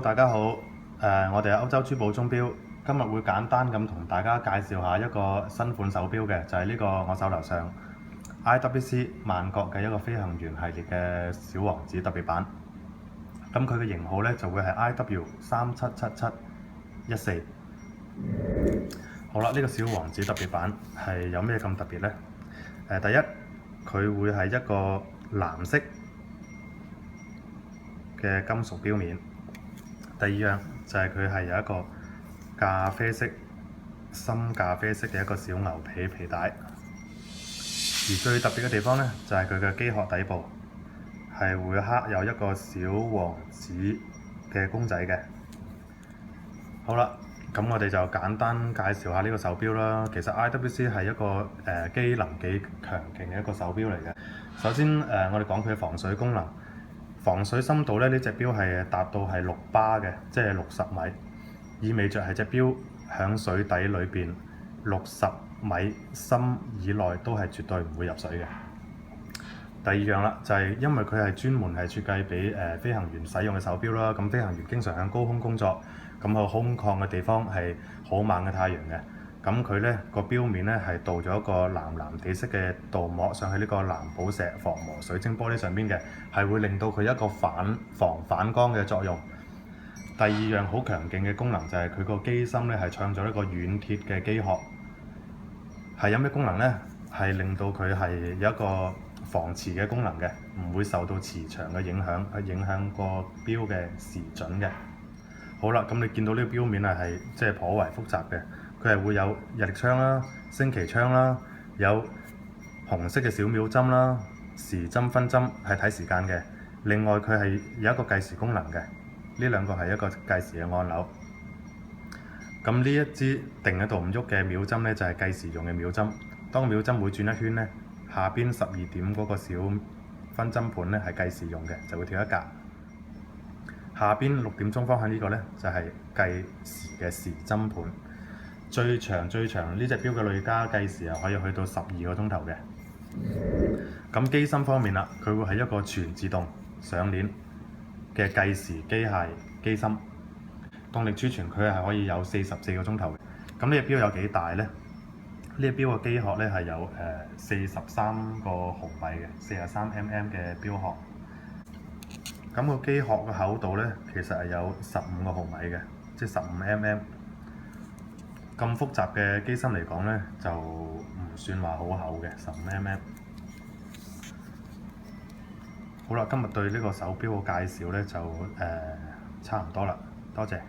大家好。我哋係歐洲珠寶鐘錶，今日會簡單咁同大家介紹下一個新款手錶嘅，就係呢個我手頭上 IWC 萬國嘅一個飛行員系列嘅小王子特別版。咁佢嘅型號呢就會係 IW377714。好啦，呢個小王子特別版係有咩咁特別呢？第一，佢會係一個藍色嘅金屬錶面。第二樣就係佢係有一個咖啡色、深咖啡色嘅一個小牛皮皮帶，而最特別嘅地方呢，就係佢嘅機殼底部係會刻有一個小王子嘅公仔嘅。好啦，咁我哋就簡單介紹下呢個手錶啦。其實 IWC 係一個機能幾強勁嘅一個手錶嚟嘅。首先我哋講佢嘅防水功能。防水深度咧，呢隻錶係達到係6巴嘅，即係60米，意味着係隻錶響水底裏邊60米深以內都係絕對唔會入水嘅。第二樣啦，就係因為佢係專門係設計俾飛行員使用嘅手錶啦。咁飛行員經常喺高空工作，咁去空曠嘅地方係好猛嘅太陽嘅。咁佢呢個錶面呢係鍍咗一個藍藍地色嘅鍍膜上去呢個藍寶石防磨水晶玻璃上邊嘅，係會令到佢一個防反光嘅作用。第二樣好強勁嘅功能就係佢個機芯呢係創造一個軟鐵嘅機殼，係有咩功能呢？係令到佢係有一個防磁嘅功能嘅，唔會受到磁場嘅影響，去影響個錶嘅時準嘅。好啦，咁你見到呢個錶面係即係頗為複雜嘅。佢係會有日曆槍啦、星期槍啦，有紅色嘅小秒針啦、時針、分針係睇時間嘅。另外佢係有一個計時功能嘅，呢兩個係一個計時嘅按鈕。咁呢一支定喺度唔喐嘅秒針呢，就係計時用嘅秒針。當秒針每轉一圈呢，下邊12點嗰個小分針盤呢係計時用嘅，就會跳一格。下邊6點鐘方向呢個呢，就係計時嘅時針盤。最長呢隻錶嘅累加計時可以去到12個鐘頭嘅。咁機芯方面啦，佢會係一個全自動上鏈嘅計時機械機芯，動力儲存佢係可以有44個鐘頭嘅。咁呢隻錶有幾大呢？呢隻錶嘅機殼呢係有43個毫米嘅43mm嘅錶殼。咁個機殼嘅厚度呢，其實係有15個毫米嘅，即係15mm。咁複雜嘅機芯嚟講呢，就唔算話好厚嘅15mm。好啦，今日對呢個手錶嘅介紹呢，就差唔多啦，多謝。